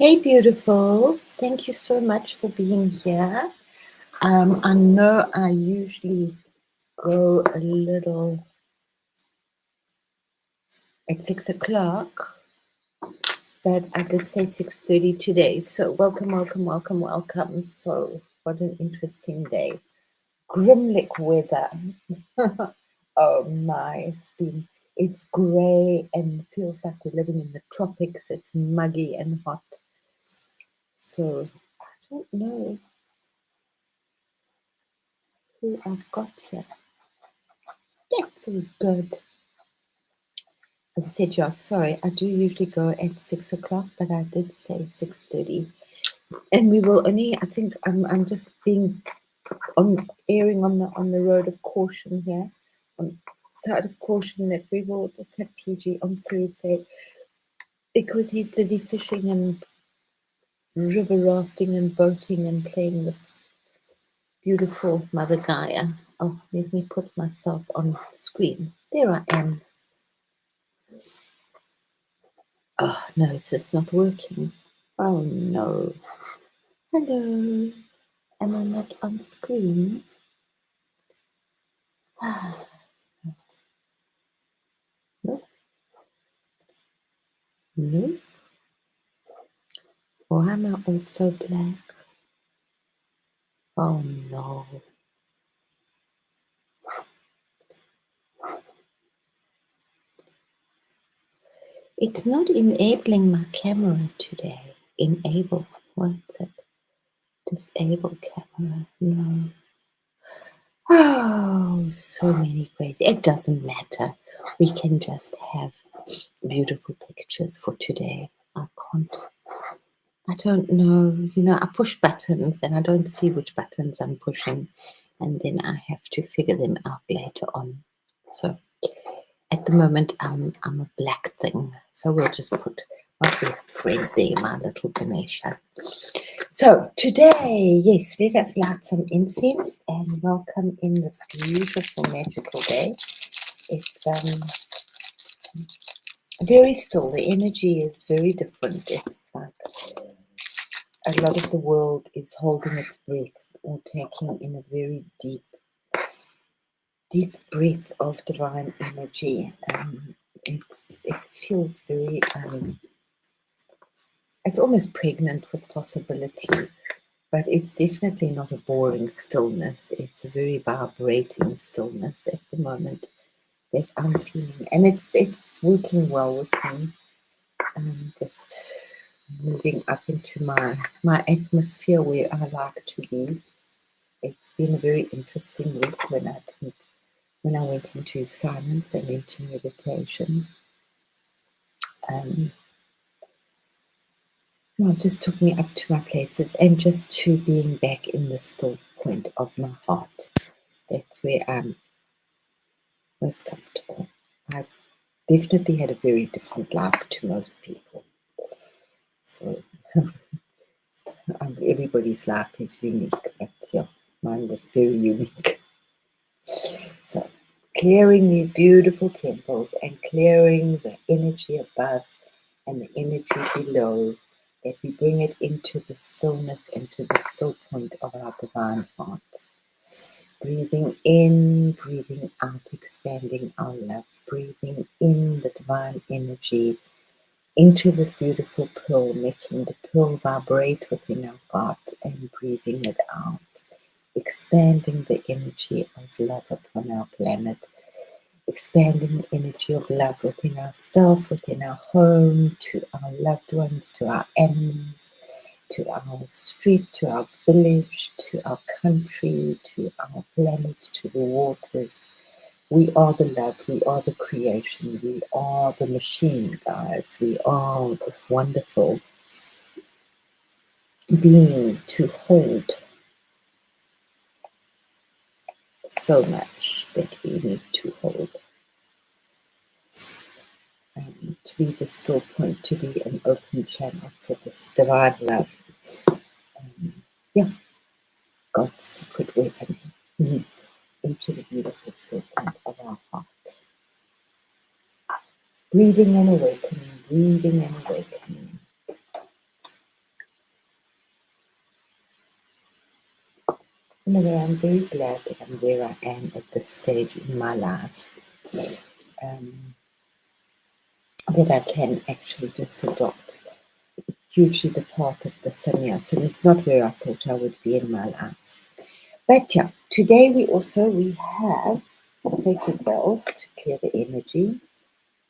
Hey, beautifuls. Thank you so much for being here. I know I usually go a little at 6 o'clock, but I did say 6:30 today. So welcome, welcome, welcome, welcome. So what an interesting day. Grimlick weather. Oh my, it's grey and feels like we're living in the tropics. It's muggy and hot. So I don't know who I've got here. That's all good. As I said, yeah, sorry, I do usually go at 6 o'clock, but I did say 6:30. And we will only, I think I'm just being erring on the road of caution here, on side of caution that we will just have PG on Thursday because he's busy fishing and river rafting and boating and playing with beautiful Mother Gaia. Oh, let me put myself on screen. There I am. Oh no, is this not working? Oh no. Hello. Am I not on screen? No. No. Or am I also black? Oh no. It's not enabling my camera today. Enable. What's it? Disable camera. No. Oh, so many crazy. It doesn't matter. We can just have beautiful pictures for today. I don't know. I push buttons and I don't see which buttons I'm pushing, and then I have to figure them out later on. So at the moment, I'm a black thing. So we'll just put my best friend there, my little Ganesha. So today, yes, let us light some incense and welcome in this beautiful magical day. It's very still. The energy is very different. It's like a lot of the world is holding its breath or taking in a very deep breath of divine energy. It feels very it's almost pregnant with possibility, but it's definitely not a boring stillness. It's a very vibrating stillness at the moment that I'm feeling, and it's working well with me. Just moving up into my atmosphere where I like to be. It's been a very interesting week when I went into silence and into meditation. It just took me up to my places and just to being back in the still point of my heart. That's where I'm most comfortable. I definitely had a very different life to most people. So everybody's life is unique, but yeah, mine was very unique. So clearing these beautiful temples and clearing the energy above and the energy below, that we bring it into the stillness, into the still point of our divine heart. Breathing in, breathing out, expanding our love, breathing in the divine energy into this beautiful pearl, making the pearl vibrate within our heart and breathing it out, expanding the energy of love upon our planet, expanding the energy of love within ourselves, within our home, to our loved ones, to our animals, to our street, to our village, to our country, to our planet, to the waters. We are the love, we are the creation, we are the machine, guys. We are this wonderful being to hold so much that we need to hold. To be the still point, to be an open channel for this divine love. God's secret weapon into the beautiful still point of our heart. Breathing and awakening, breathing and awakening. Anyway, I'm very glad that I'm where I am at this stage in my life. Um, that I can actually just adopt hugely the path of the sannyas. And it's not where I thought I would be in my life. But yeah, today we have the sacred bells to clear the energy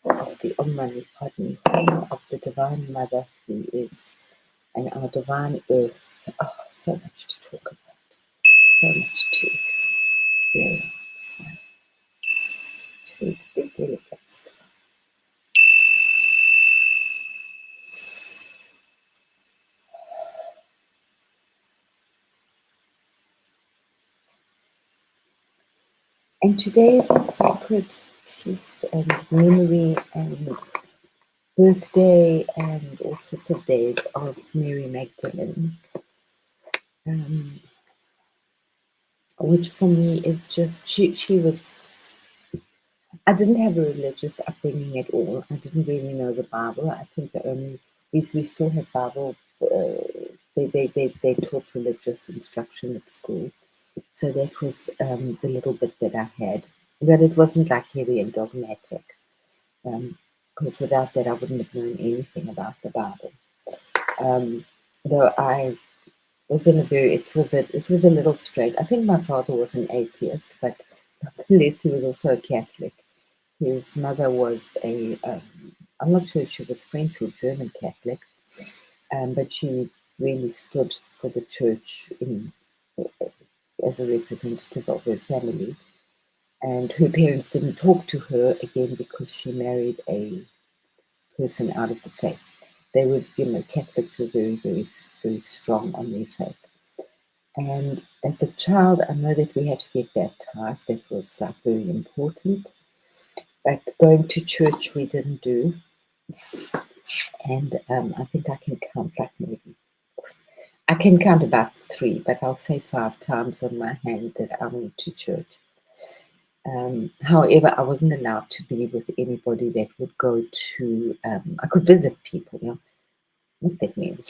of the Om Mani Padme Hum, of the Divine Mother who is and our divine earth. Oh, so much to talk about, so much to experience. To the delicate stuff. And today is the sacred feast and memory and birthday and all sorts of days of Mary Magdalene, which for me is just, she was, I didn't have a religious upbringing at all. I didn't really know the Bible. I think we still have Bible, they taught religious instruction at school. So that was the little bit that I had. But it wasn't like heavy and dogmatic, because without that I wouldn't have known anything about the Bible. Though I was in a very, it was a little straight. I think my father was an atheist, but nonetheless he was also a Catholic. His mother was I'm not sure if she was French or German Catholic, but she really stood for the church as a representative of her family. And her parents didn't talk to her again because she married a person out of the faith. They were, Catholics were very, very, very strong on their faith. And as a child, I know that we had to get baptized. That was like very important. But going to church, we didn't do. And I think I can count I can count about 3, but I'll say 5 times on my hand that I went to church. However, I wasn't allowed to be with anybody that would go to, I could visit people, not that many.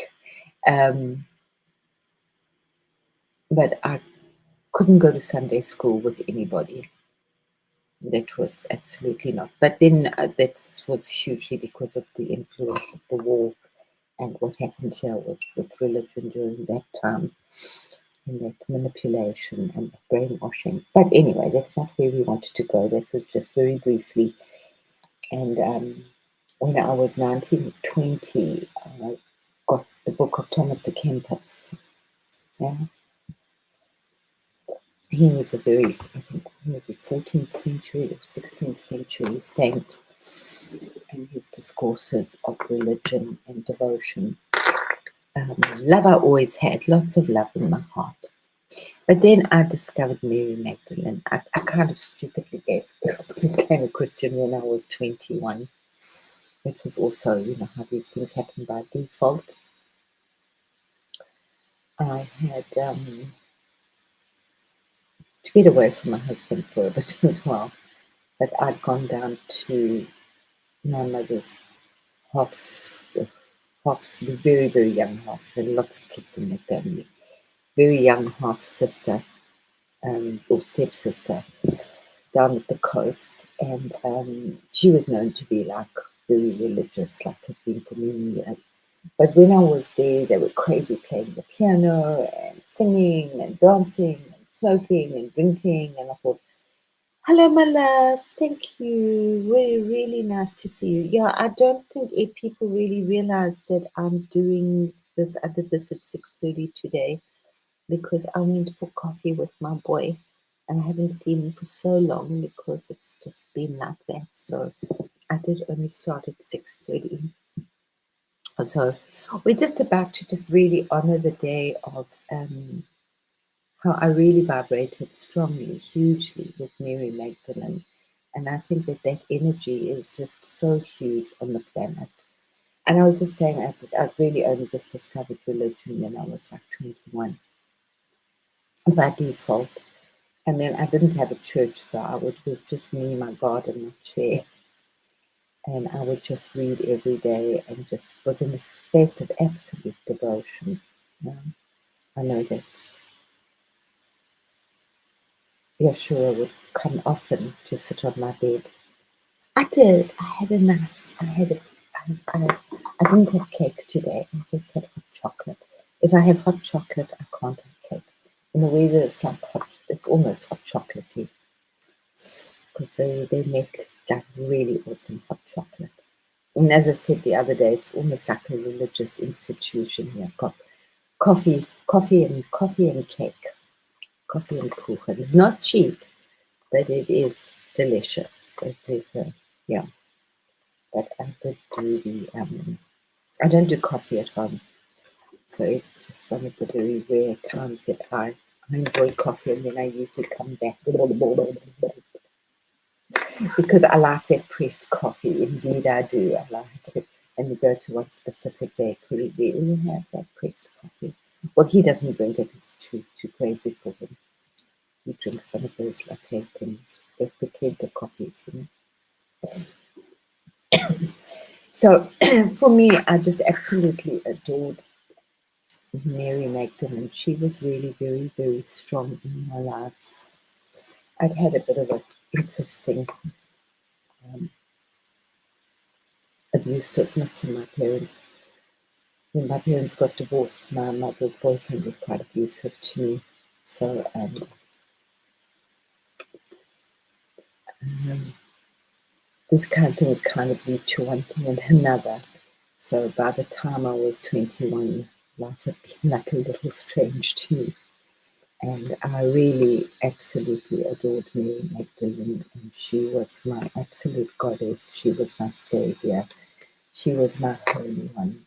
But I couldn't go to Sunday school with anybody. That was absolutely not. But then that was hugely because of the influence of the war and what happened here with religion during that time, and that manipulation and brainwashing. But anyway, that's not where we wanted to go. That was just very briefly. And when I was 19, 20, I got the book of Thomas à Kempis. Yeah. He was I think he was a 14th century or 16th century saint, and his discourses of religion and devotion. Love I always had, lots of love in my heart. But then I discovered Mary Magdalene. I kind of stupidly became a Christian when I was 21. It was also, how these things happen by default. I had to get away from my husband for a bit as well. But I'd gone down to my mother's half, very, very young half. There were lots of kids in the family. Very young half sister, or stepsister, down at the coast. And she was known to be like very religious, like had been for many years. But when I was there, they were crazy playing the piano and singing and dancing and smoking and drinking. And I thought, hello, my love. Thank you. Really nice to see you. Yeah, I don't think people really realize that I'm doing this. I did this at 6:30 today because I went for coffee with my boy, and I haven't seen him for so long because it's just been like that. So I did only start at 6:30. So we're just about to just really honor the day of how I really vibrated strongly, hugely with Mary Magdalene. And I think that energy is just so huge on the planet. And I was just saying, I really only just discovered religion when I was like 21 by default. And then I didn't have a church, so it was just me, my God, and my chair. And I would just read every day and just was in a space of absolute devotion. I know that Yeshua would come often to sit on my bed. I did. I had a nice. I didn't have cake today. I just had hot chocolate. If I have hot chocolate, I can't have cake. In the way that it's like hot, it's almost hot chocolatey because they make like really awesome hot chocolate. And as I said the other day, it's almost like a religious institution here. I've got coffee and cake, coffee and kuchen. It's not cheap, but it is delicious. It is, yeah. But I did do I don't do coffee at home, so it's just one of the very rare times that I enjoy coffee, and then I usually come back because I like that pressed coffee. Indeed, I do. I like it. And you go to one specific bakery, they only have that pressed coffee. Well, he doesn't drink it; it's too crazy for him. He drinks one of those latte things, those potato coffees, you know. So for me, I just absolutely adored Mary Magdalene. She was really very, very strong in my life. I'd had a bit of an interesting abusive, not from my parents. When my parents got divorced, my mother's boyfriend was quite abusive to me. So this kind of things kind of lead to one thing and another. So by the time I was 21, life had been like a little strange to me. And I really absolutely adored Mary Magdalene, and she was my absolute goddess. She was my savior. She was my holy one.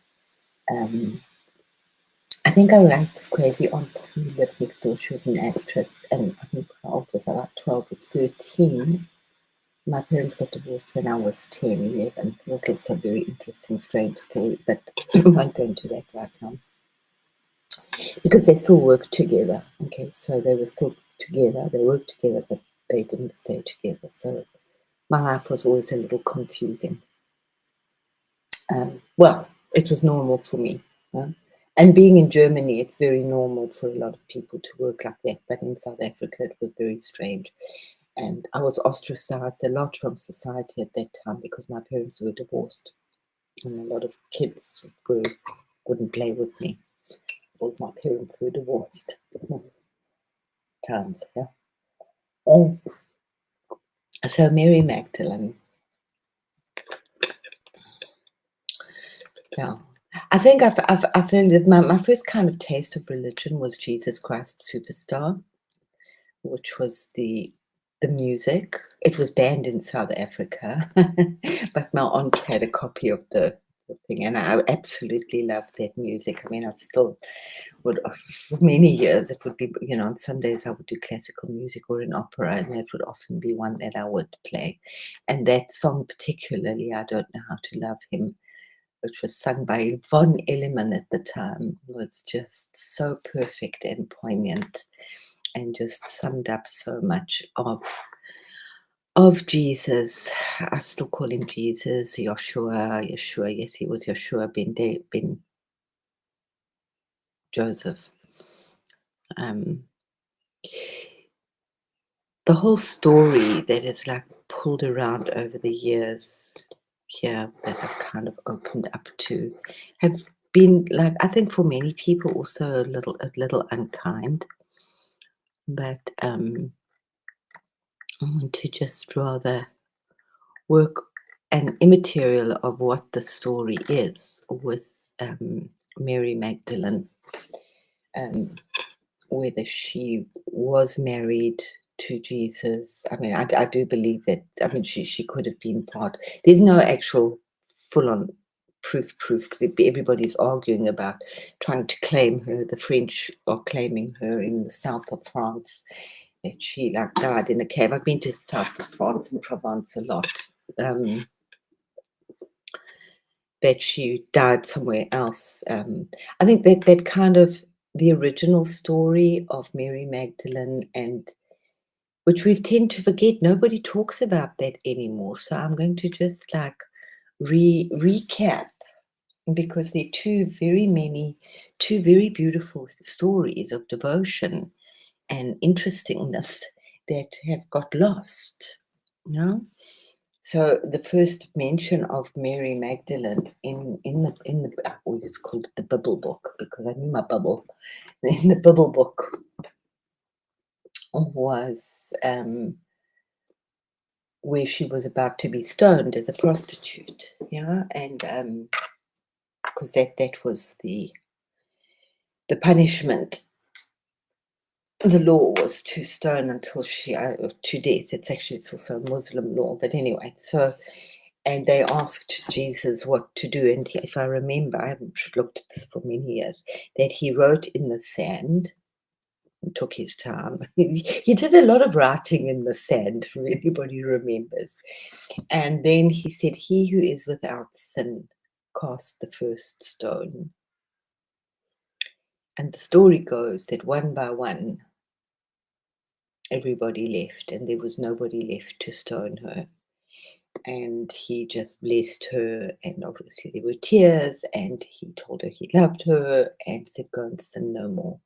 I think I liked this crazy aunt who lived next door. She was an actress, and I think how old was I? About 12 or 13. My parents got divorced when I was 10, 11. This is also a very interesting, strange story, but I won't go into that right now. Because they still worked together. Okay, so they were still together. They worked together, but they didn't stay together. So my life was always a little confusing. Well, it was normal for me. And being in Germany, it's very normal for a lot of people to work like that. But in South Africa, it was very strange. And I was ostracized a lot from society at that time because my parents were divorced. And a lot of kids wouldn't play with me. Both my parents were divorced. Times, yeah. So Mary Magdalene. Yeah. I think I feel that my first kind of taste of religion was Jesus Christ Superstar, which was the music. It was banned in South Africa, but my aunt had a copy of the thing, and I absolutely loved that music. I mean, I still would, for many years, it would be, you know, on Sundays I would do classical music or an opera, and that would often be one that I would play. And that song particularly, I Don't Know How to Love Him, which was sung by Yvonne Elliman at the time, was just so perfect and poignant, and just summed up so much of Jesus. I still call him Jesus, Yeshua. Yes, he was Yeshua ben Joseph. The whole story that is like pulled around over the years here that I've kind of opened up to have been, like, I think for many people also a little unkind. But I want to just rather work an immaterial of what the story is with Mary Magdalene, whether she was married to Jesus. I mean, I do believe that. I mean, she could have been part. There's no actual full-on proof. Everybody's arguing about trying to claim her. The French are claiming her in the south of France, that she like died in a cave. I've been to the south of France and Provence a lot. That she died somewhere else. I think that kind of the original story of Mary Magdalene, and which we tend to forget. Nobody talks about that anymore. So I'm going to just like recap, because there are two very beautiful stories of devotion and interestingness that have got lost. You know? So the first mention of Mary Magdalene in the I always called it the Bible book because I knew my Bible. In the Bible book was where she was about to be stoned as a prostitute, yeah, and because that was the punishment. The law was to stone until she to death. It's also a Muslim law, but anyway. So, and they asked Jesus what to do, and if I remember, I haven't looked at this for many years, that he wrote in the sand. And took his time. He did a lot of writing in the sand. If anybody remembers. And then he said, "He who is without sin, cast the first stone." And the story goes that one by one, everybody left, and there was nobody left to stone her. And he just blessed her, and obviously there were tears, and he told her he loved her and said, "Go and sin no more."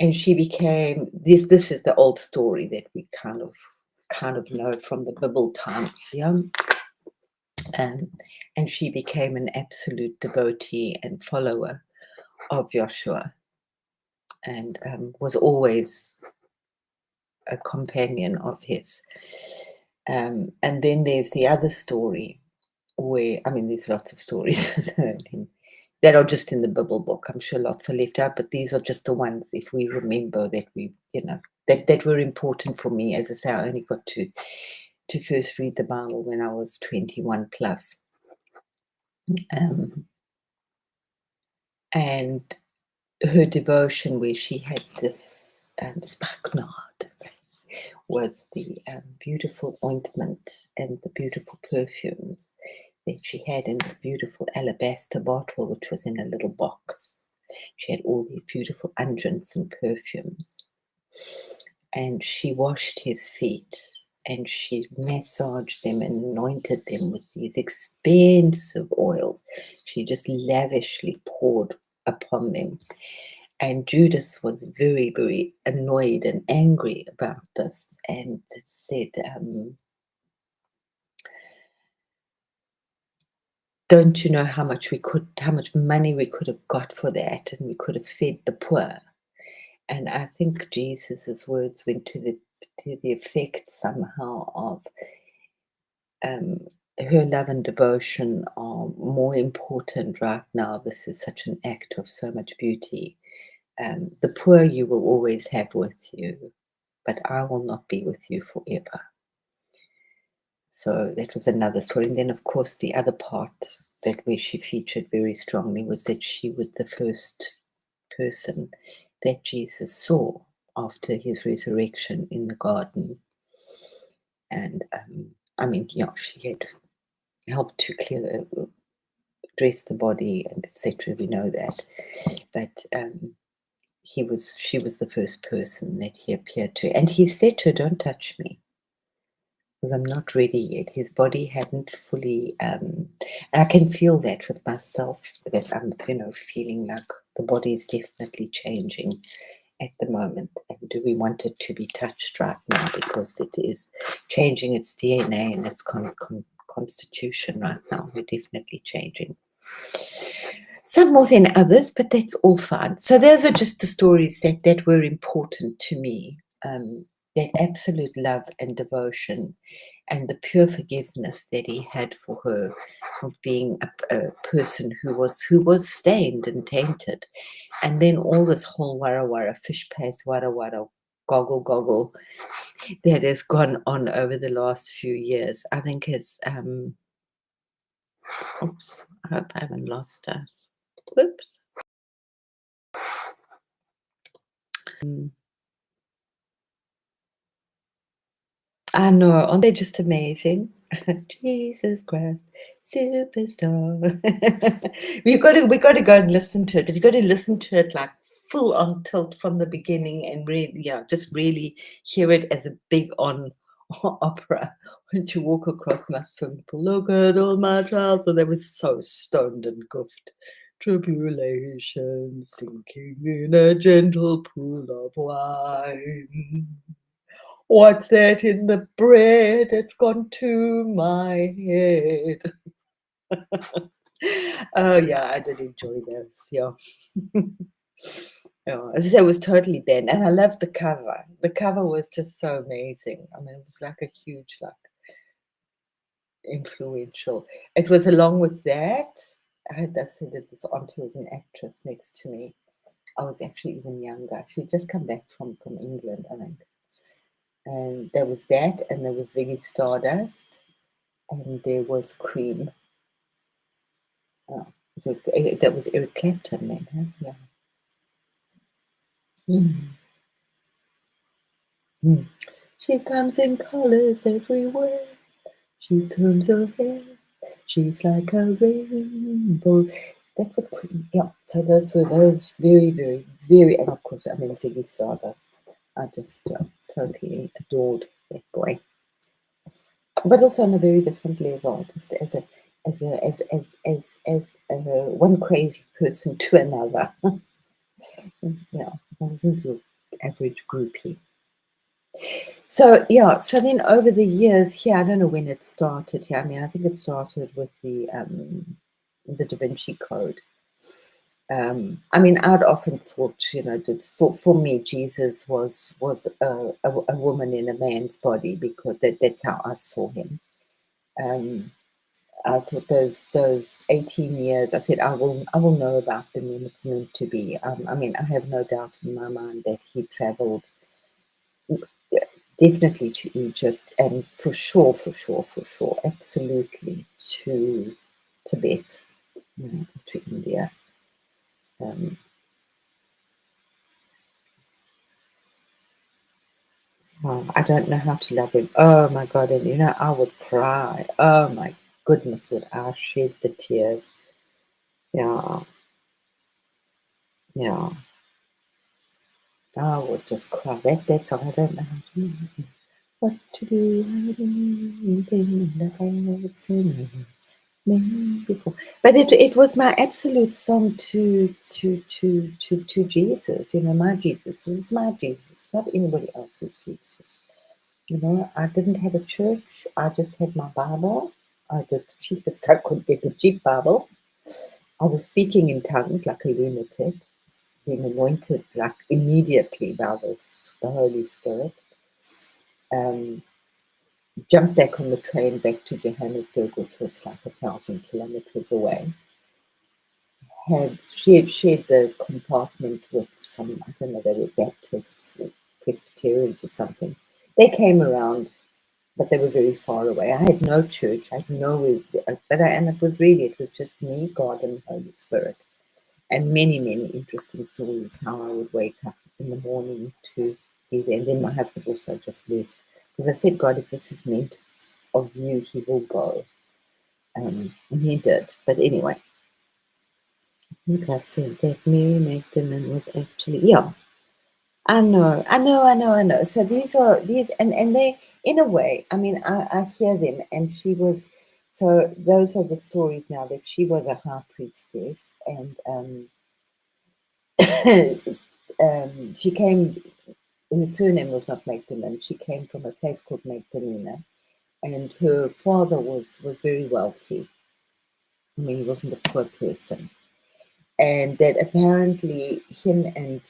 And she became this is the old story that we kind of know from the Bible times, yeah. And she became an absolute devotee and follower of Joshua, and was always a companion of his. And then there's the other story where, I mean, there's lots of stories that are just in the Bible book. I'm sure lots are left out, but these are just the ones, if we remember, that we, that were important for me. As I say, I only got to first read the Bible when I was 21 plus. And her devotion, where she had this spikenard, was the beautiful ointment and the beautiful perfumes that she had in this beautiful alabaster bottle, which was in a little box. She had all these beautiful unguents and perfumes. And she washed his feet, and she massaged them and anointed them with these expensive oils. She just lavishly poured upon them. And Judas was very, very annoyed and angry about this, and said, "Don't you know how much money we could have got for that, and we could have fed the poor?" And I think Jesus's words went to the effect somehow of her love and devotion are more important right now. This is such an act of so much beauty. The poor you will always have with you, but I will not be with you forever. So that was another story. And then, of course, the other part that where she featured very strongly was that she was the first person that Jesus saw after his resurrection in the garden. And I mean, she had helped to dress the body and etc. We know that, but she was the first person that he appeared to, and he said to her, "Don't touch me, because I'm not ready yet." His body hadn't fully, and I can feel that with myself, that I'm, feeling like the body is definitely changing at the moment. And do we want it to be touched right now, because it is changing its DNA and its constitution right now. We're definitely changing. Some more than others, but that's all fine. So those are just the stories that were important to me. That absolute love and devotion, and the pure forgiveness that he had for her, of being a person who was stained and tainted. And then all this whole wara wara, fish pace, wara wara, goggle goggle, that has gone on over the last few years, I think is oops, I hope I haven't lost us. Whoops. I know, aren't they just amazing? Jesus Christ, superstar. we got to go and listen to it, but you got to listen to it like full on tilt from the beginning, and really, just really hear it as a big on opera. When you walk across my swimming pool, look at all my trials, and they were so stoned and goofed. Tribulation sinking in a gentle pool of wine. What's that in the bread? It's gone to my head. Oh yeah, I did enjoy those. Yeah. Yeah, as I say, it was totally banned, and I loved the cover. The cover was just so amazing. I mean, it was like a huge, like influential. It was along with that. I said that this auntie was an actress next to me. I was actually even younger. She'd just come back from England, I think. And there was that, and there was Ziggy Stardust, and there was Cream. Oh, so that was Eric Clapton then, huh? Yeah. Mm. She comes in colors everywhere. She combs her hair. She's like a rainbow. That was Queen. Yeah. So those were those very, very, very, and of course, I mean Ziggy Stardust. I just totally adored that boy, but also on a very different level, just as one crazy person to another. Yeah, I wasn't your average groupie. So yeah, so then over the years here, I don't know when it started here. I mean, I think it started with the Da Vinci Code. I mean, I'd often thought, you know, that for me, Jesus was a woman in a man's body because that's how I saw him. Um, I thought those 18 years. I said I will know about them when it's meant to be. I mean, I have no doubt in my mind that he travelled definitely to Egypt, and for sure, absolutely to Tibet, to India. Um, oh, I don't know how to love him. Oh my God, and you know, I would cry. Oh my goodness, would I shed the tears? Yeah, yeah, I would just cry. That's all. I don't know how to. What to do? I don't think I would say many before. But it was my absolute song to Jesus. You know, my Jesus. This is my Jesus, not anybody else's Jesus. You know, I didn't have a church. I just had my Bible. I got the cheapest I could get, the cheap Bible. I was speaking in tongues like a lunatic, being anointed like immediately by the Holy Spirit. Um, Jumped back on the train back to Johannesburg, which was like 1,000 kilometers away. Had shared the compartment with some, I don't know, they were Baptists or Presbyterians or something. They came around, but they were very far away. I had no church. I had no, and it was just me, God, and the Holy Spirit, and many, many interesting stories how I would wake up in the morning to be there. And then my husband also just left because I said, God, if this is meant of you, he will go. And he did. But anyway, interesting that Mary Magdalene was actually, yeah. I know. So and they, in a way, I mean, I hear them, and she was, so those are the stories now that she was a high priestess, and she came, her surname was not Magdalene, she came from a place called Magdalena, and her father was very wealthy. I mean, he wasn't a poor person. And that apparently him and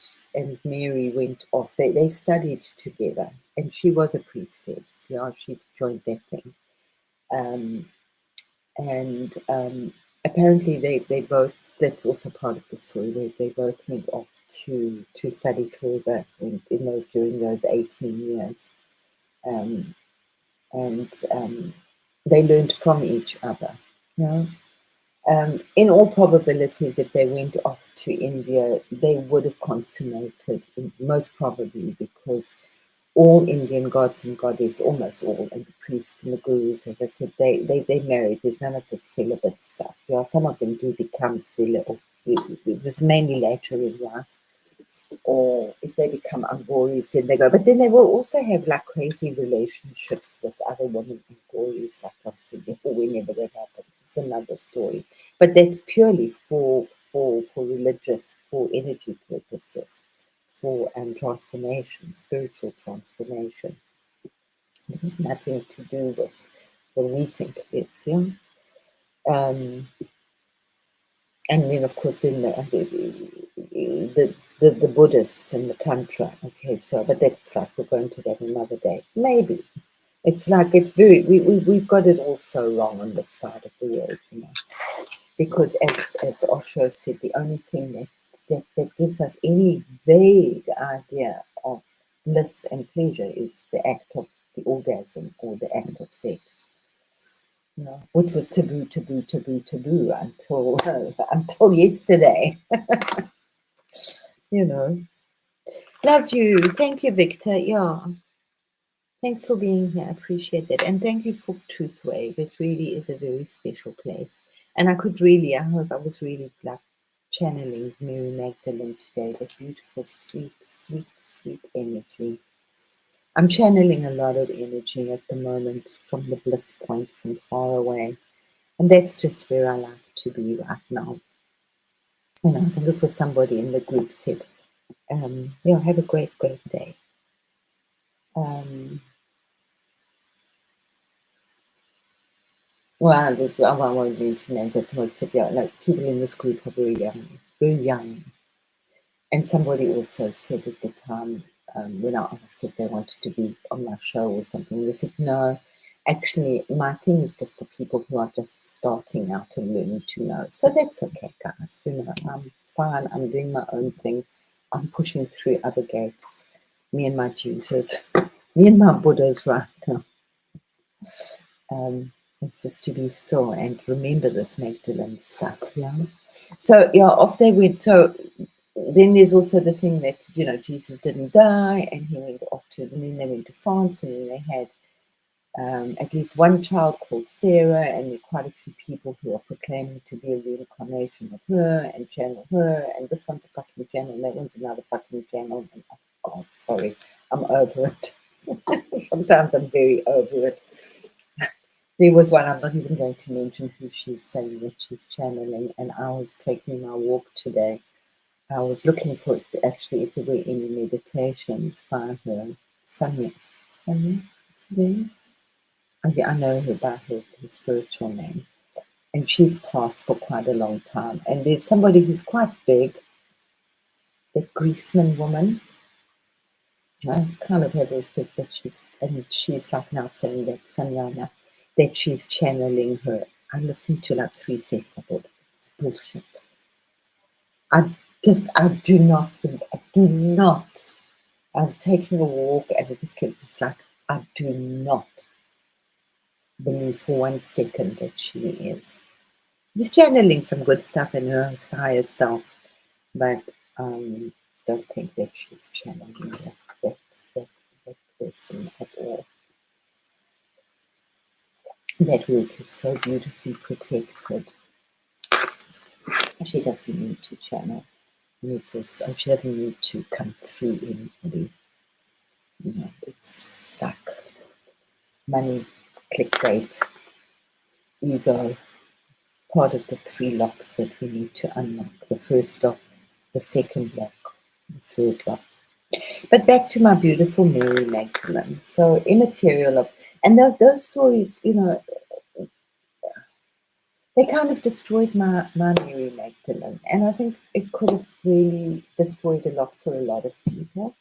Mary went off. They studied together, and she was a priestess. Yeah, she joined that thing. Um, and apparently they both. That's also part of the story. They both went off to study further in those during those 18 years, um, and they learned from each other. Yeah. In all probabilities, if they went off to India, they would have consummated, most probably, because all Indian gods and goddesses, almost all, and the priests and the gurus, as I said, they married. There's none of the celibate stuff. Yeah, some of them do become celibate. This is mainly later in life, or if they become Anghoris, then they go. But then they will also have like crazy relationships with other women Anghoris, like once a year, or whenever that happens. It's another story. But that's purely for religious, for energy purposes, for transformation, spiritual transformation. It has nothing to do with what we think it is, yeah. And then, of course, then the Buddhists and the Tantra. Okay, so but that's like we're going to that another day. Maybe it's like it's very we've got it all so wrong on this side of the world, you know. Because as Osho said, the only thing that gives us any vague idea of bliss and pleasure is the act of the orgasm or the act of sex. You know, which was taboo, taboo, taboo, taboo until until yesterday. You know. Love you. Thank you, Victor. Yeah. Thanks for being here. I appreciate that. And thank you for Truth Wave. It really is a very special place. And I hope I was really like channeling Mary Magdalene today, that beautiful, sweet, sweet, sweet energy. I'm channeling a lot of energy at the moment from the bliss point from far away. And that's just where I like to be right now. And I think it was somebody in the group said, have a great, great day. Well, I won't mention names, that's not fit. Yeah, like people in this group are very young, very young. And somebody also said at the time, when I asked if they wanted to be on my show or something, they said, no, actually, my thing is just for people who are just starting out and learning to know. So that's okay, guys. You know, I'm fine. I'm doing my own thing. I'm pushing through other gates. Me and my Jesus, me and my Buddhas right now. It's just to be still and remember this Magdalene stuff, yeah. So yeah, off they went. So then there's also the thing that, you know, Jesus didn't die, and he went off to, and then they went to France, and then they had at least one child called Sarah, and there are quite a few people who are proclaiming to be a reincarnation of her and channel her, and this one's a fucking channel, that one's another fucking channel. And, oh God, sorry, I'm over it. Sometimes I'm very over it. There was one, I'm not even going to mention who she's saying that she's channeling, and I was taking my walk today. I was looking for actually if there were any meditations by her. Sonia, what's her name? Oh, yeah, I know her by her spiritual name. And she's passed for quite a long time. And there's somebody who's quite big, that Griezmann woman. I kind of have respect that she's like now saying that Sanyana, that she's channeling her. I listened to like 3 seconds of it. Bullshit. I do not. I was taking a walk and it just keeps just like, I do not believe for 1 second that she is. She's channeling some good stuff in her higher self, but don't think that she's channeling that person at all. That work is so beautifully protected. She doesn't need to channel, and it's also she doesn't need to come through anybody. You know, it's just like money, clickbait, ego, part of the 3 locks that we need to unlock. The first lock, the second lock, the third lock. But back to my beautiful Mary Magdalene. So immaterial of, and those stories, you know, they kind of destroyed my Mary Magdalene. And I think it could have really destroyed a lot for a lot of people.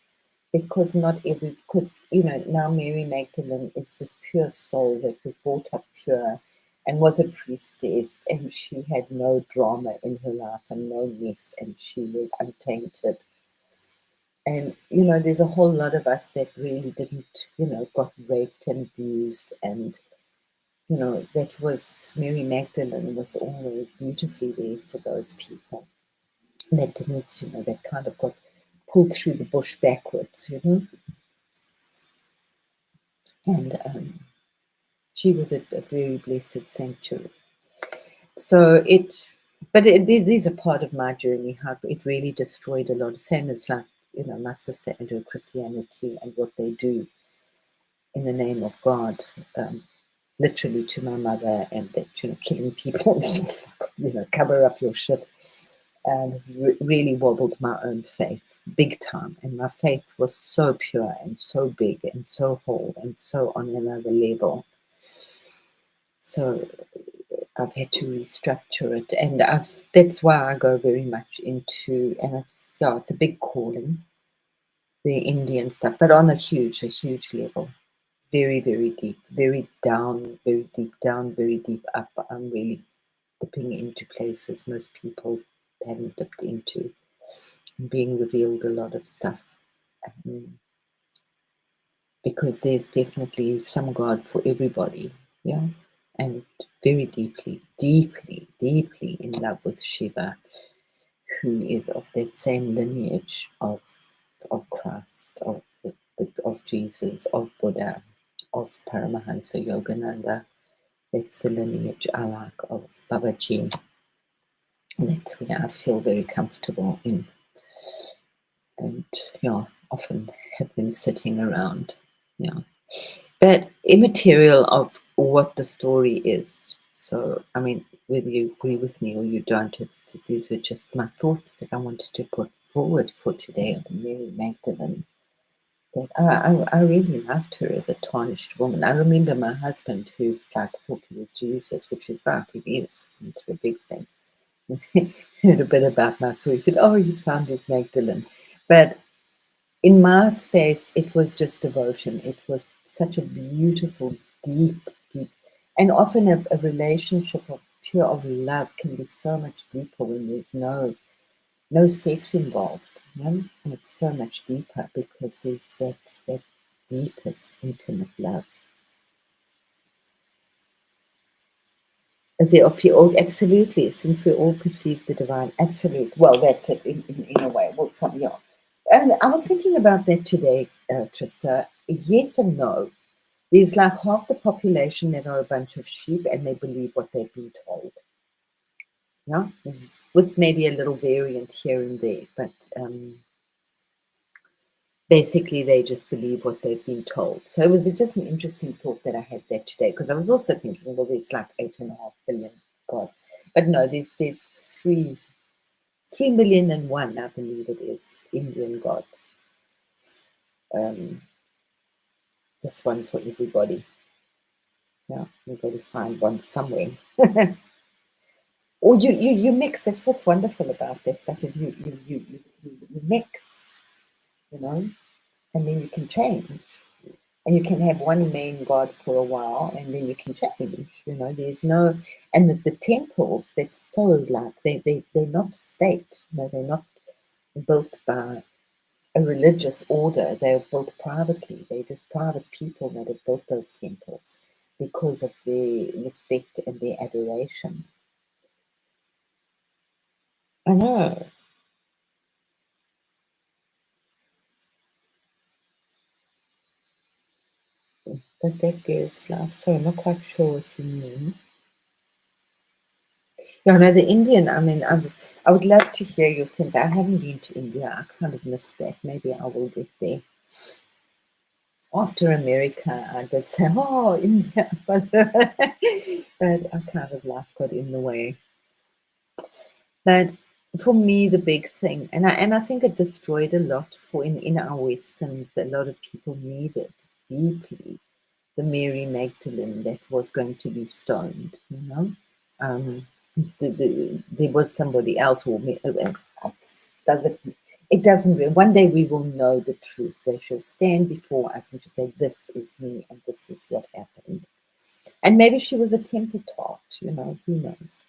Because you know, now Mary Magdalene is this pure soul that was brought up pure and was a priestess, and she had no drama in her life and no mess, and she was untainted. And, you know, there's a whole lot of us that really didn't, you know, got raped and abused, and, you know, that was Mary Magdalene was always beautifully there for those people that didn't, you know, that kind of got pulled through the bush backwards, you know. And she was a very blessed sanctuary. So these are part of my journey, how it really destroyed a lot. Same as like, you know, my sister and her Christianity and what they do in the name of God, literally to my mother, and that, you know, killing people, you know, cover up your shit. and really wobbled my own faith big time. And my faith was so pure and so big and so whole and so on another level. So I've had to restructure it, and that's why I go very much into, and it's a big calling, the Indian stuff, but on a huge level. Very, very deep, very down, very deep down, very deep up. I'm really dipping into places most people haven't dipped into, and being revealed a lot of stuff. Um, because there's definitely some God for everybody, yeah, and very deeply, deeply, deeply in love with Shiva, who is of that same lineage of Christ, of Jesus, of Buddha, of Paramahansa Yogananda. That's the lineage I like of Babaji. And that's where I feel very comfortable in, and often have them sitting around, yeah. But immaterial of what the story is. So, I mean, whether you agree with me or you don't, these were just my thoughts that I wanted to put forward for today on Mary Magdalene. That I really loved her as a tarnished woman. I remember my husband, who's like thought he was Jesus, which is right, he is. It's a big thing. Heard a bit about my story. He said, "Oh, you found his Magdalene," but in my space, it was just devotion. It was such a beautiful, deep, deep, and often a relationship of pure of love can be so much deeper when there's no sex involved. You know? And it's so much deeper because there's that deepest, intimate love. There are absolutely, since we all perceive the divine, absolute. Well, that's it in a way. Well, and I was thinking about that today, Trista. Yes and no. There's like half the population that are a bunch of sheep and they believe what they've been told. Yeah, with maybe a little variant here and there, but basically they just believe what they've been told. So it was just an interesting thought that I had that today, because I was also thinking, well, there's like 8.5 billion gods, but no, there's 3,000,001, I believe it is, Indian gods. Just one for everybody. Yeah, we've got to find one somewhere. Or you mix. That's what's wonderful about that stuff, is you mix, and then you can change. And you can have one main god for a while, and then you can change. There's no, and the temples, that's so like they're not state. They're not built by a religious order. They're built privately. They're just private people that have built those temples because of their respect and their adoration. I know. But that gives life. So I'm not quite sure what you mean. Yeah, no, the Indian, I mean, I would love to hear your things. I haven't been to India. I kind of missed that. Maybe I will get there. After America, I did say, oh, India. But I kind of life got in the way. But for me, the big thing, and I think it destroyed a lot for in our Western, a lot of people needed deeply the Mary Magdalene that was going to be stoned, Um, there was somebody else who doesn't. It doesn't. One day we will know the truth. They shall stand before us and she'll say, "This is me, and this is what happened." And maybe she was a temper tart. Who knows?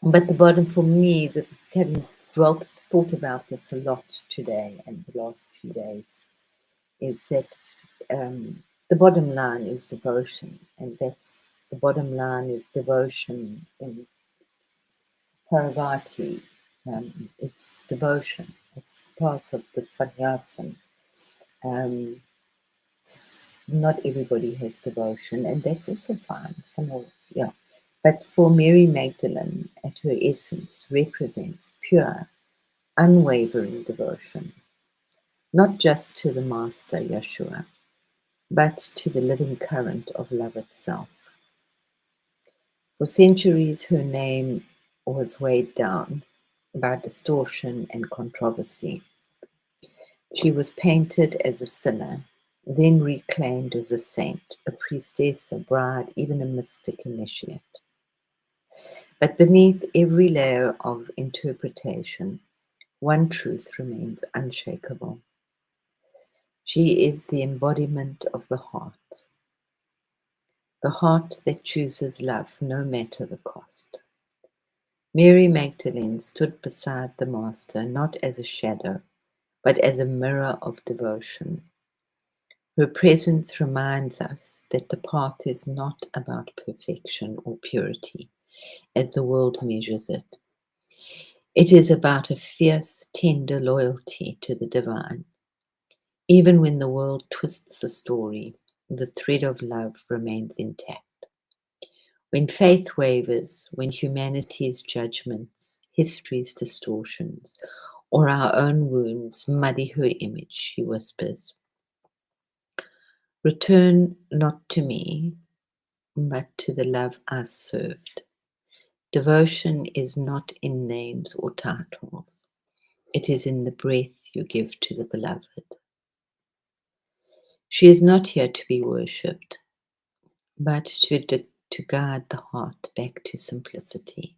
But the bottom for me, that having thought about this a lot today and the last few days, is that the bottom line is devotion, and that's the bottom line is devotion in Parvati. It's devotion. It's part of the sannyasin. Not everybody has devotion, and that's also fine. Yeah. But for Mary Magdalene, at her essence, represents pure, unwavering devotion, not just to the Master Yeshua, but to the living current of love itself. For centuries, her name was weighed down by distortion and controversy. She was painted as a sinner, then reclaimed as a saint, a priestess, a bride, even a mystic initiate. But beneath every layer of interpretation, one truth remains unshakable. She is the embodiment of the heart that chooses love no matter the cost. Mary Magdalene stood beside the Master not as a shadow, but as a mirror of devotion. Her presence reminds us that the path is not about perfection or purity, as the world measures it. It is about a fierce, tender loyalty to the divine. Even when the world twists the story, the thread of love remains intact. When faith wavers, when humanity's judgments, history's distortions, or our own wounds muddy her image, she whispers, "Return not to me, but to the love I served." Devotion is not in names or titles. It is in the breath you give to the beloved. She is not here to be worshipped, but to guide the heart back to simplicity,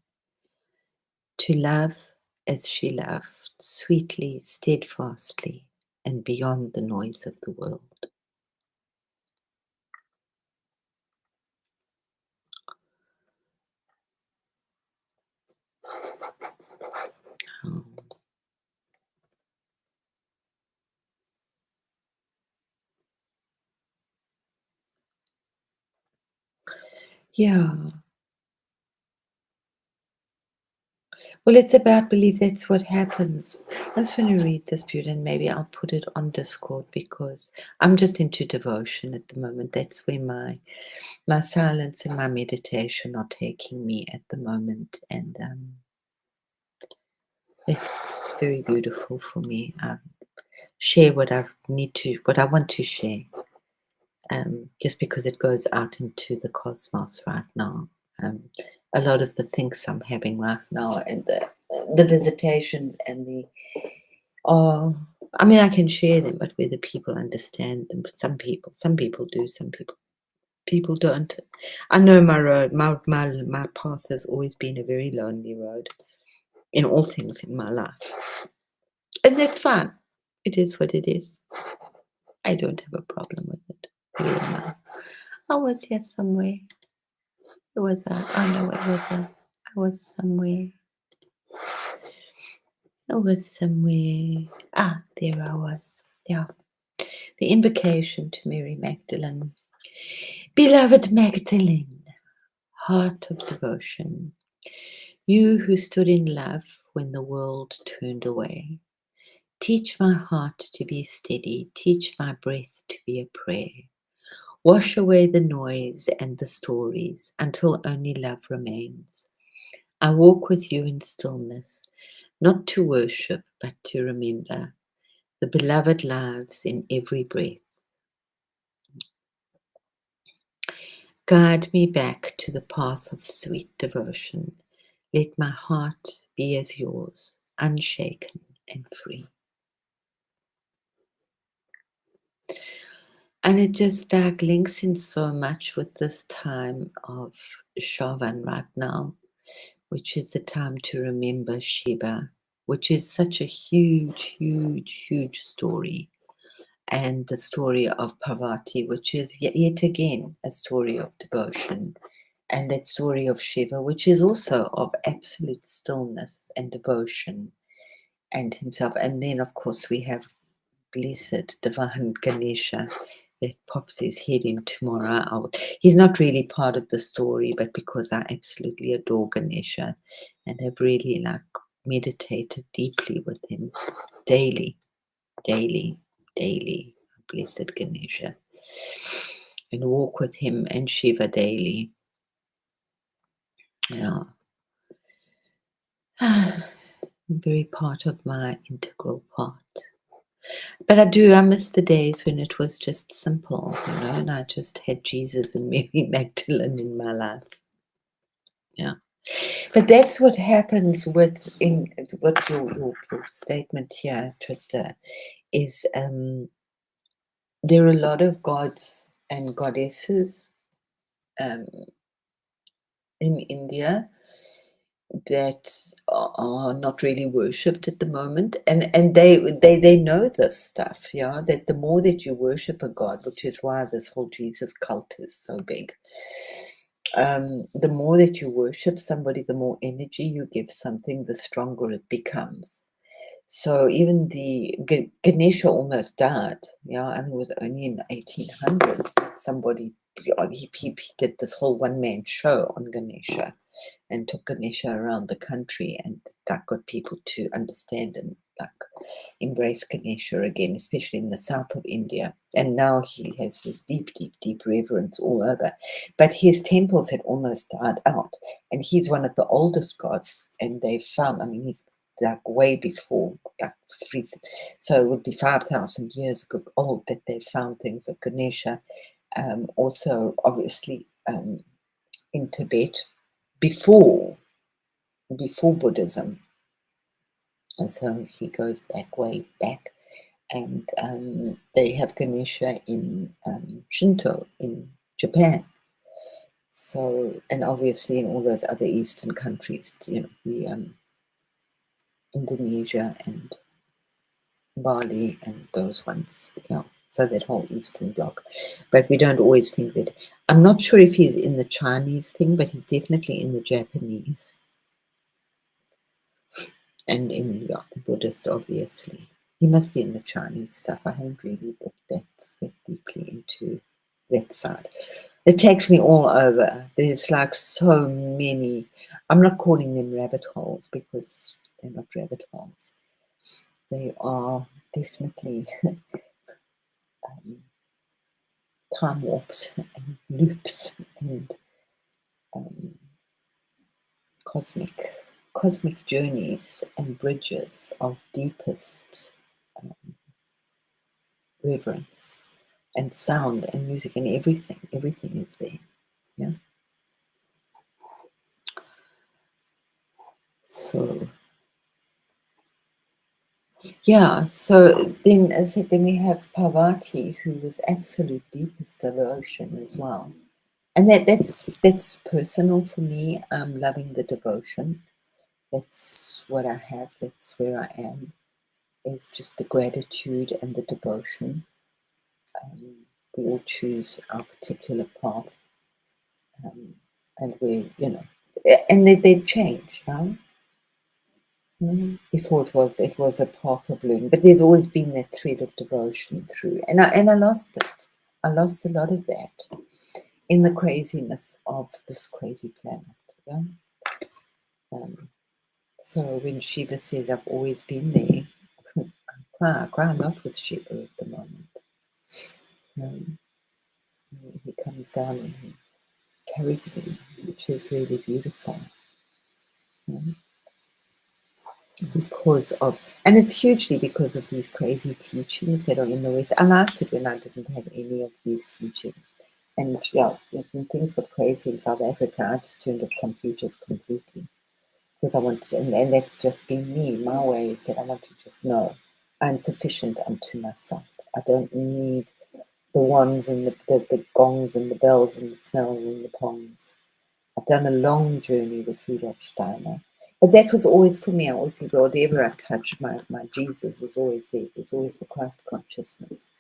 to love as she loved, sweetly, steadfastly, and beyond the noise of the world. Oh. Yeah. Well, it's about belief. That's what happens. I just want to read this, beauty, and maybe I'll put it on Discord because I'm just into devotion at the moment. That's where my silence and my meditation are taking me at the moment, and it's very beautiful for me. Share what what I want to share, just because it goes out into the cosmos right now. Um, a lot of the things I'm having right now, and the visitations and the oh, I mean, I can share them, but whether people understand them, but some people do, some people don't. I know my road, my path has always been a very lonely road in all things in my life, and that's fine. It is what it is. I don't have a problem with it. Where am I? I was here somewhere. It was I know it was I was somewhere. I was somewhere. Ah, there I was. Yeah. The invocation to Mary Magdalene. Beloved Magdalene, heart of devotion, you who stood in love when the world turned away, teach my heart to be steady, teach my breath to be a prayer. Wash away the noise and the stories until only love remains. I walk with you in stillness, not to worship, but to remember. The beloved lives in every breath. Guide me back to the path of sweet devotion. Let my heart be as yours, unshaken and free. And it just like links in so much with this time of Shavan right now, which is the time to remember Shiva, which is such a huge, huge, huge story. And the story of Parvati, which is yet again a story of devotion. And that story of Shiva, which is also of absolute stillness and devotion and himself. And then, of course, we have blessed divine Ganesha that pops his head in tomorrow. He's not really part of the story, but because I absolutely adore Ganesha and have really like meditated deeply with him daily, daily, daily. Blessed Ganesha, and walk with him and Shiva daily. Yeah. Very part of my integral part. But I miss the days when it was just simple, and I just had Jesus and Mary Magdalene in my life. Yeah. But that's what happens with in what your statement here, Trista, is there are a lot of gods and goddesses um, in India that are not really worshipped at the moment, and they know this stuff, yeah, that the more that you worship a god, which is why this whole Jesus cult is so big, the more that you worship somebody, the more energy you give something, the stronger it becomes. So even the Ganesha almost died, yeah, and it was only in 1800s that somebody he did this whole one-man show on Ganesha and took Ganesha around the country and that got people to understand and like embrace Ganesha again, especially in the south of India. And now he has this deep, deep, deep reverence all over. But his temples had almost died out, and he's one of the oldest gods. And they found, I mean, he's like way before, like three, so it would be 5,000 years old that they found things of Ganesha. Also, obviously, in Tibet before Buddhism. And so he goes back, way back, and they have Ganesha in Shinto in Japan. So, and obviously in all those other Eastern countries, you know, the Indonesia and Bali and those ones, you know, so that whole Eastern bloc. But we don't always think that. I'm not sure if he's in the Chinese thing, but he's definitely in the Japanese. And in the Buddhist, obviously. He must be in the Chinese stuff. I haven't really looked that deeply into that side. It takes me all over. There's like so many. I'm not calling them rabbit holes because they're not rabbit holes. They are definitely time warps and loops and um, cosmic journeys and bridges of deepest reverence and sound and music and everything is there. Yeah. So yeah, so then as I said, then we have Parvati, who was absolute deepest devotion as well. And that's personal for me. I'm loving the devotion. That's what I have, that's where I am. It's just the gratitude and the devotion. We all choose our particular path. And we, you know, and they change, right? Before it was a path of learning, but there's always been that thread of devotion through, and I lost it. I lost a lot of that in the craziness of this crazy planet. Yeah. So when Shiva says, "I've always been there," I cry a lot with Shiva at the moment. Um, he comes down and he carries me, which is really beautiful. Because of, and it's hugely because of these crazy teachings that are in the West. I liked it when I didn't have any of these teachings. And yeah, when things got crazy in South Africa, I just turned off computers completely. Because I want to, and that's just been me. My way is that I want to just know I'm sufficient unto myself. I don't need the ones and the gongs and the bells and the smells and the pongs. I've done a long journey with Rudolf Steiner. But that was always for me. I always think, whatever I touch, my Jesus is always there. There's always the Christ consciousness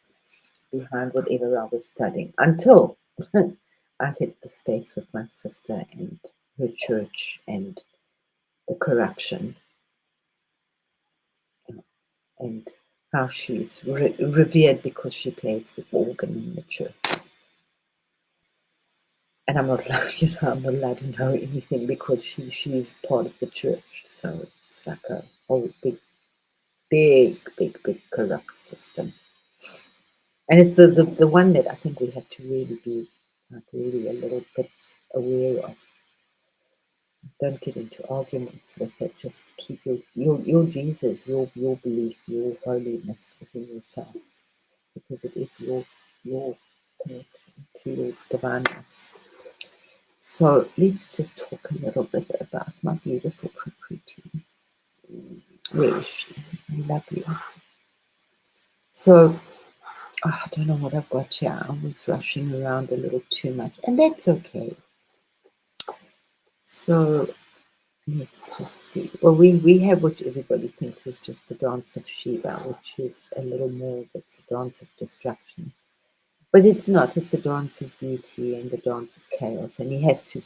behind whatever I was studying until I hit the space with my sister and her church and the corruption and how she's revered because she plays the organ in the church. And I'm not allowed, I'm not allowed to know anything because she's part of the church. So it's like a whole big corrupt system. And it's the one that I think we have to really be like really a little bit aware of. Don't get into arguments with it. Just keep your Jesus, your belief, your holiness within yourself, because it is your connection to your divineness. So let's just talk a little bit about my beautiful Prakriti. Where is she? Lovely. So I don't know what I've got here. I was rushing around a little too much, and that's okay. So let's just see. Well, we have what everybody thinks is just the dance of Shiva, which is a little more, it's a dance of destruction. But it's not. It's a dance of beauty and a dance of chaos, and he has to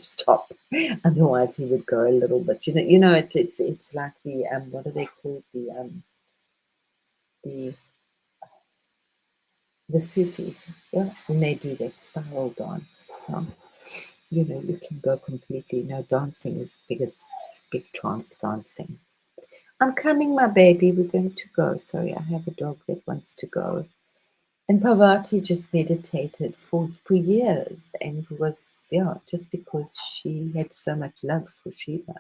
stop, otherwise he would go a little bit. It's like the what are they called, the Sufis, yeah, when they do that spiral dance. Yeah? You can go completely. No, dancing is big trance dancing. I'm coming, my baby. We're going to go. Sorry, I have a dog that wants to go. And Parvati just meditated for years, and it was, just because she had so much love for Shiva.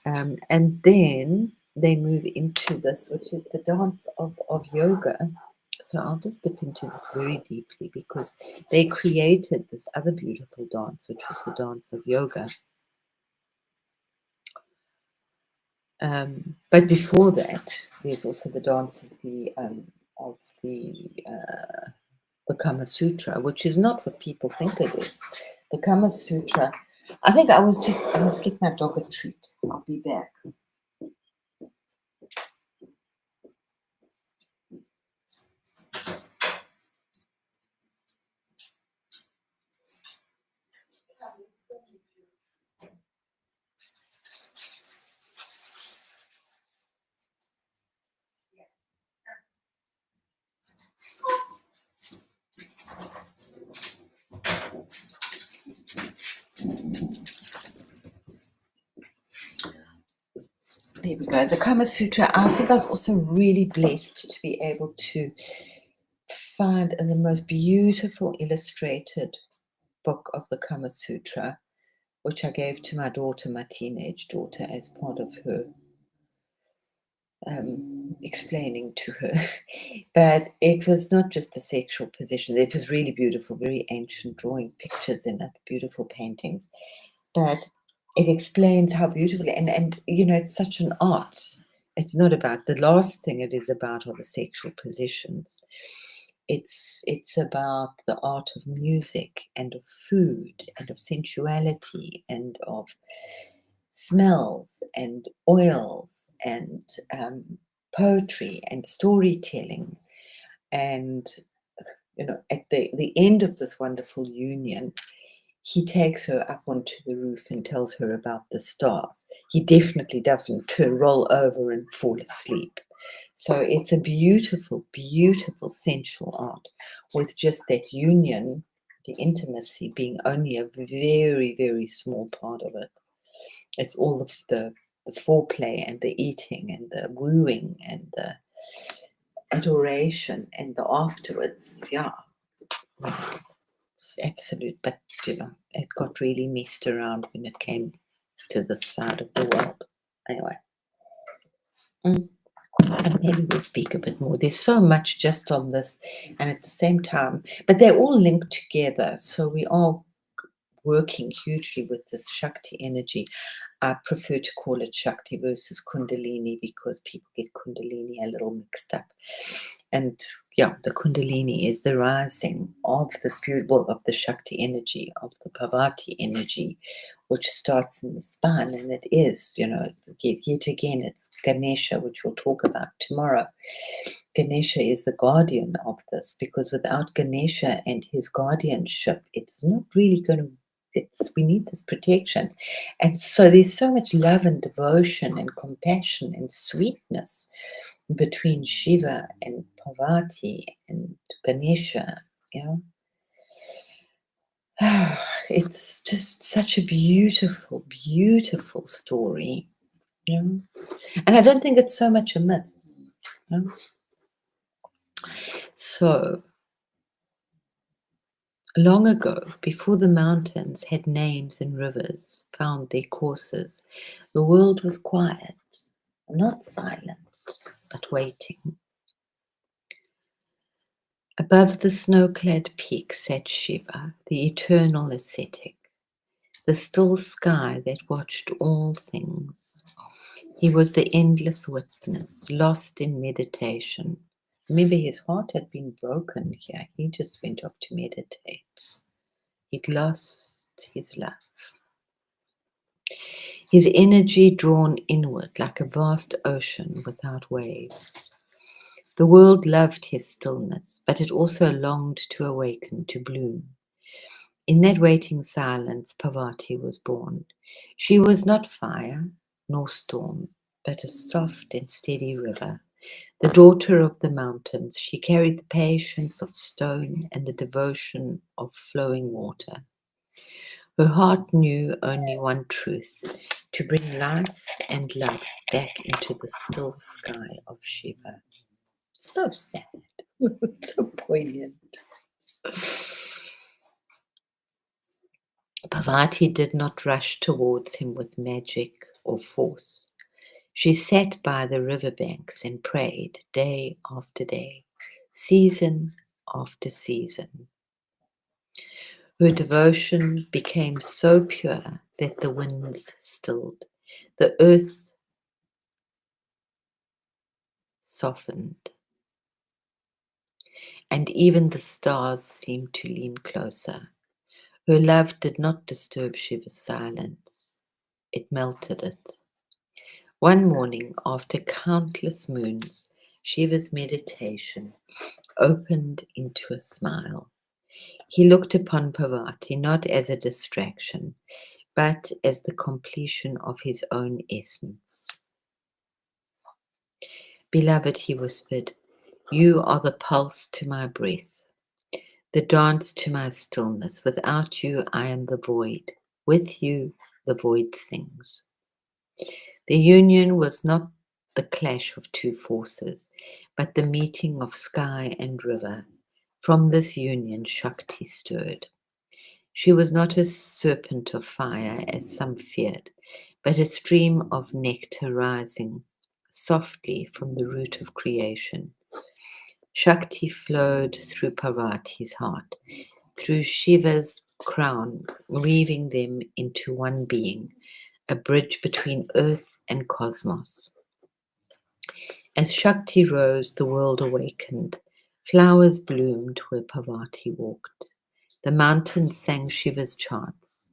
And then they move into this, which is the dance of yoga. So I'll just dip into this very deeply, because they created this other beautiful dance, which was the dance of yoga. But before that, there's also the dance of the Kama Sutra, which is not what people think it is. The Kama Sutra, I think I must get my dog a treat. I'll be back. There we go. The Kama Sutra, I think I was also really blessed to be able to find in the most beautiful illustrated book of the Kama Sutra, which I gave to my daughter, my teenage daughter, as part of her explaining to her. But it was not just the sexual position. It was really beautiful, very ancient, drawing pictures in it, beautiful paintings. But it explains how beautifully, and it's such an art. It's not about, the last thing it is about are the sexual positions. It's about the art of music and of food and of sensuality and of smells and oils and poetry and storytelling. And at the end of this wonderful union, he takes her up onto the roof and tells her about the stars. He definitely doesn't roll over and fall asleep. So it's a beautiful, beautiful sensual art, with just that union, the intimacy being only a very, very small part of it. It's all of the foreplay and the eating and the wooing and the adoration and the afterwards. Yeah, it's absolute. But it got really messed around when it came to this side of the world. Anyway, and maybe we'll speak a bit more. There's so much just on this, and at the same time, but they're all linked together. So we are working hugely with this Shakti energy. I prefer to call it Shakti versus Kundalini, because people get Kundalini a little mixed up. And the Kundalini is the rising of this beautiful, of the Shakti energy, of the Parvati energy, which starts in the spine. And it is, yet again, it's Ganesha, which we'll talk about tomorrow. Ganesha is the guardian of this, because without Ganesha and his guardianship, it's not really going to, we need this protection. And so there's so much love and devotion and compassion and sweetness between Shiva and Parvati and Ganesha. It's just such a beautiful, beautiful story. And I don't think it's so much a myth. So long ago, before the mountains had names and rivers found their courses, the world was quiet, not silent, but waiting. Above the snow-clad peak sat Shiva, the eternal ascetic, the still sky that watched all things. He was the endless witness, lost in meditation. Remember, his heart had been broken here. He just went off to meditate. He'd lost his love. His energy drawn inward like a vast ocean without waves. The world loved his stillness, but it also longed to awaken, to bloom. In that waiting silence, Parvati was born. She was not fire nor storm, but a soft and steady river. The daughter of the mountains, she carried the patience of stone and the devotion of flowing water. Her heart knew only one truth, to bring life and love back into the still sky of Shiva. So sad, so poignant. Parvati did not rush towards him with magic or force. She sat by the riverbanks and prayed day after day, season after season. Her devotion became so pure that the winds stilled, the earth softened, and even the stars seemed to lean closer. Her love did not disturb Shiva's silence, it melted it. One morning, after countless moons, Shiva's meditation opened into a smile. He looked upon Parvati not as a distraction, but as the completion of his own essence. Beloved, he whispered, you are the pulse to my breath, the dance to my stillness. Without you, I am the void. With you, the void sings. The union was not the clash of two forces, but the meeting of sky and river. From this union, Shakti stirred. She was not a serpent of fire, as some feared, but a stream of nectar rising softly from the root of creation. Shakti flowed through Parvati's heart, through Shiva's crown, weaving them into one being, a bridge between earth and cosmos. As Shakti rose, the world awakened. Flowers bloomed where Parvati walked. The mountains sang Shiva's chants.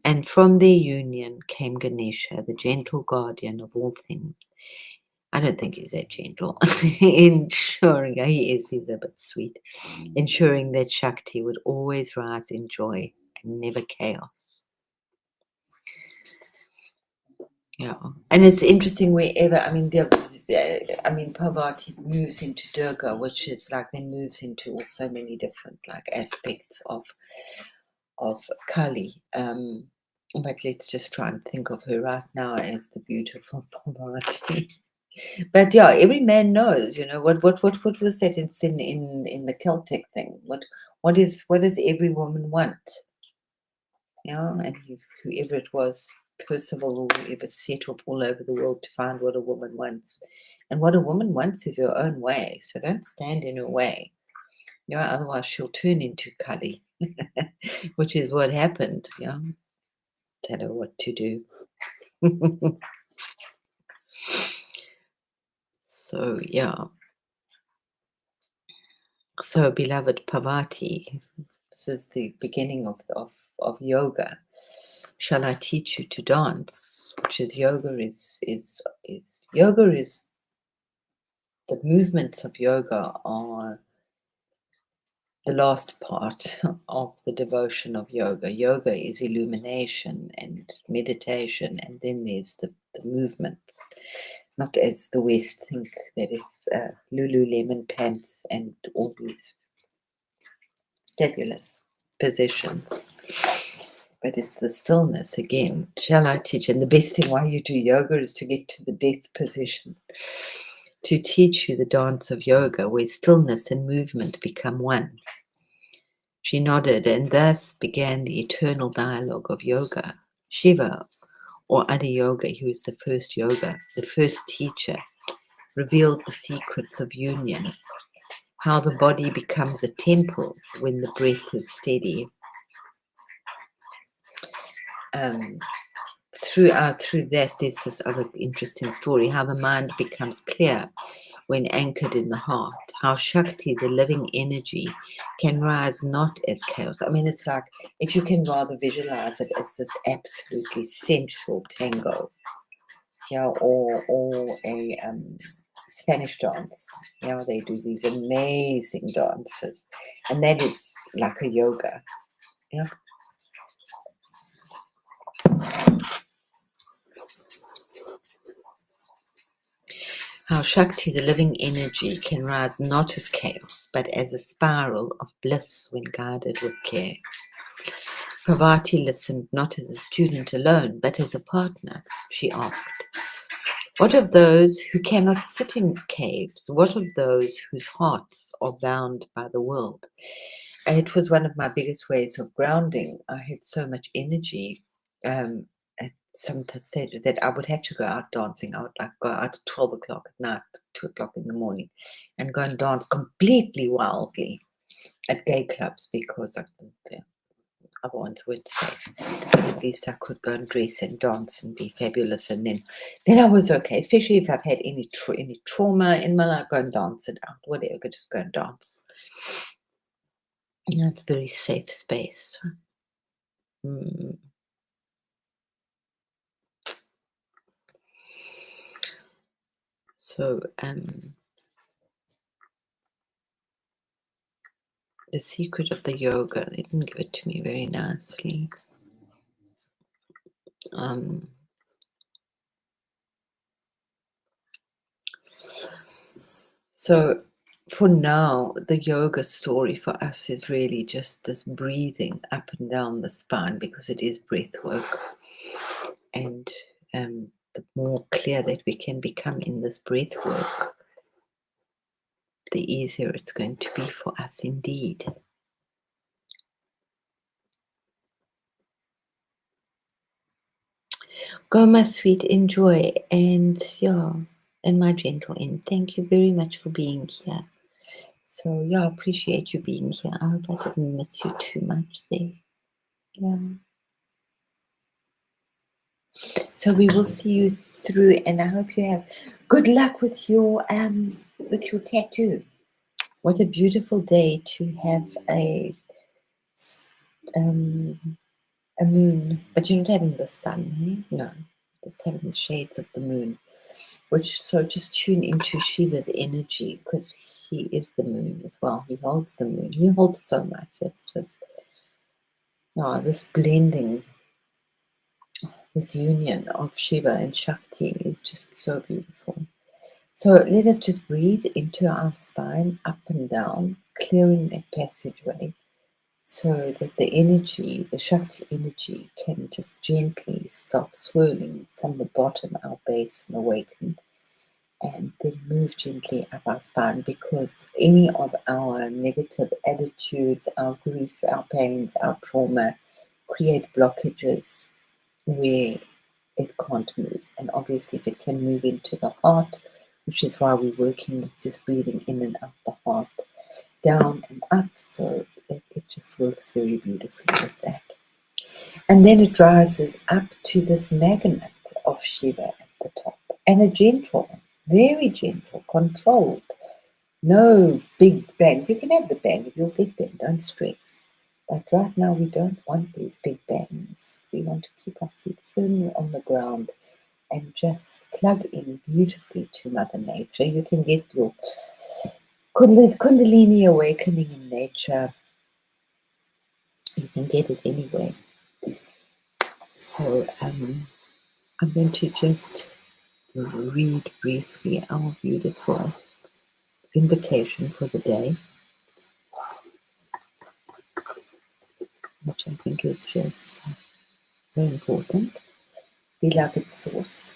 And from their union came Ganesha, the gentle guardian of all things. I don't think he's that gentle. Ensuring, he's a bit sweet. Ensuring that Shakti would always rise in joy and never chaos. Yeah, and it's interesting wherever, Parvati moves into Durga, which is like then moves into also many different like aspects of Kali. But let's just try and think of her right now as the beautiful Parvati. But yeah, every man knows, what was that in the Celtic thing? What does every woman want? Yeah, and whoever it was, Percival or whoever, set off all over the world to find what a woman wants. And what a woman wants is her own way. So don't stand in her way. Otherwise she'll turn into Kali, which is what happened. Tell her what to do. So yeah. So beloved Parvati, this is the beginning of yoga. Shall I teach you to dance? Which is yoga is the movements of yoga are the last part of the devotion of yoga. Yoga is illumination and meditation, and then there's the movements. It's not as the West think that it's Lululemon pants and all these fabulous positions. But it's the stillness again. Shall I teach? And the best thing why you do yoga is to get to the death position. To teach you the dance of yoga, where stillness and movement become one. She nodded, and thus began the eternal dialogue of yoga. Shiva, or Adi Yoga, who is the first yoga, the first teacher, revealed the secrets of union. how the body becomes a temple when the breath is steady. Through that, there's this other interesting story, how the mind becomes clear when anchored in the heart, how Shakti, the living energy, can rise not as chaos. I mean, it's like, if you can rather visualize it as this absolutely sensual tango, or a Spanish dance. They do these amazing dances, and that is like a yoga. Yeah. How Shakti, the living energy, can rise not as chaos, but as a spiral of bliss when guided with care. Parvati listened not as a student alone, but as a partner. She asked, what of those who cannot sit in caves? What of those whose hearts are bound by the world? It was one of my biggest ways of grounding. I had so much energy at some stage that I would have to go out dancing. I would like go out at 12 o'clock at night, 2 o'clock in the morning, and go and dance completely wildly at gay clubs because other ones weren't safe. But at least I could go and dress and dance and be fabulous, and then I was okay. Especially if I've had any trauma in my life, go and dance it out. Whatever, just go and dance. It's a very safe space. So the secret of the yoga, they didn't give it to me very nicely. So for now, the yoga story for us is really just this breathing up and down the spine, because it is breath work. And the more clear that we can become in this breath work, the easier it's going to be for us indeed. Go, my sweet, enjoy, and my gentle end. Thank you very much for being here. So I appreciate you being here. I hope I didn't miss you too much there. So we will see you through, and I hope you have good luck with your tattoo. What a beautiful day to have a moon, but you're not having the sun, eh? No, just having the shades of the moon. So just tune into Shiva's energy, because he is the moon as well. He holds the moon. He holds so much. It's just this blending, this union of Shiva and Shakti is just so beautiful. So let us just breathe into our spine, up and down, clearing that passageway, so that the energy, the Shakti energy, can just gently start swirling from the bottom, our base, and awaken, and then move gently up our spine, because any of our negative attitudes, our grief, our pains, our trauma create blockages where it can't move. And obviously, if it can move into the heart, which is why we're working with just breathing in and out the heart, down and up, so it just works very beautifully with that. And then it rises up to this magnet of Shiva at the top, and a gentle, very gentle, controlled, no big bangs. You can have the bang, you'll get them, don't stress. But right now we don't want these big bangs. We want to keep our feet firmly on the ground and just plug in beautifully to Mother Nature. You can get your Kundalini awakening in nature. You can get it anyway. So I'm going to just read briefly our beautiful invocation for the day, which I think is just so important. Beloved Source,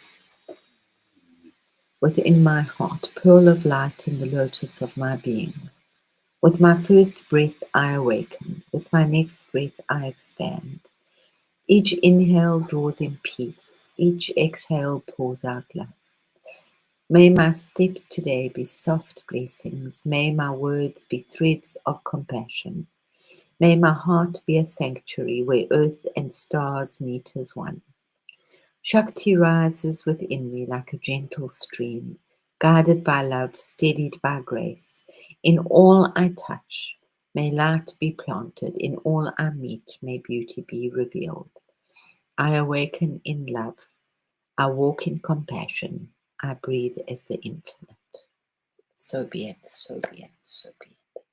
within my heart, pearl of light in the lotus of my being, with my first breath I awaken, with my next breath I expand. Each inhale draws in peace, each exhale pours out love. May my steps today be soft blessings. May my words be threads of compassion. May my heart be a sanctuary where earth and stars meet as one. Shakti rises within me like a gentle stream, guided by love, steadied by grace. In all I touch, may light be planted. In all I meet, may beauty be revealed. I awaken in love. I walk in compassion. I breathe as the infinite. So be it, so be it, so be it.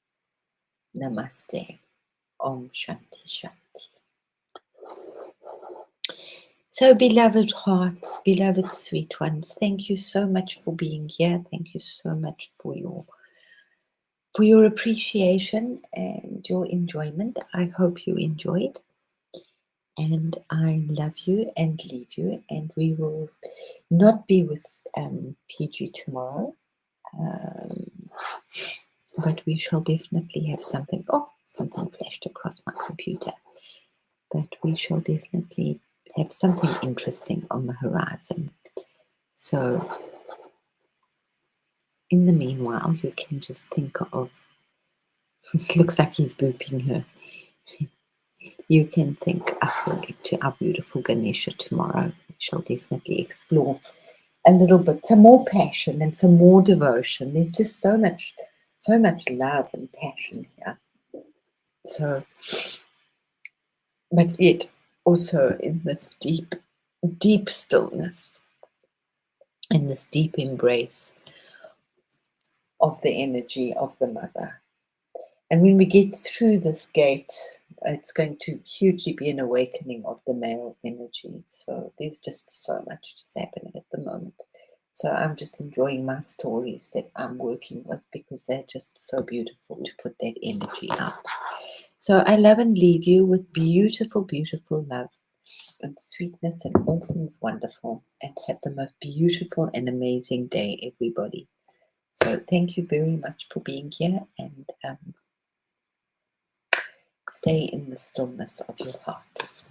Namaste. Om Shanti Shanti. So, beloved hearts, beloved sweet ones, thank you so much for being here. Thank you so much for your appreciation and your enjoyment. I hope you enjoyed. And I love you and leave you. And we will not be with PG tomorrow. But we shall definitely have something. Oh, something flashed across my computer. But we shall definitely have something interesting on the horizon. So in the meanwhile, you can just think of, it looks like he's booping her. You can think, we'll get to our beautiful Ganesha tomorrow. We shall definitely explore a little bit, some more passion and some more devotion. There's just so much love and passion here. So, but yet also in this deep stillness, in this deep embrace of the energy of the mother. And when we get through this gate, it's going to hugely be an awakening of the male energy. So there's just so much just happening at the moment. So I'm just enjoying my stories that I'm working with because they're just so beautiful to put that energy out. So I love and leave you with beautiful, beautiful love and sweetness and all things wonderful. And have the most beautiful and amazing day, everybody. So thank you very much for being here, and stay in the stillness of your hearts.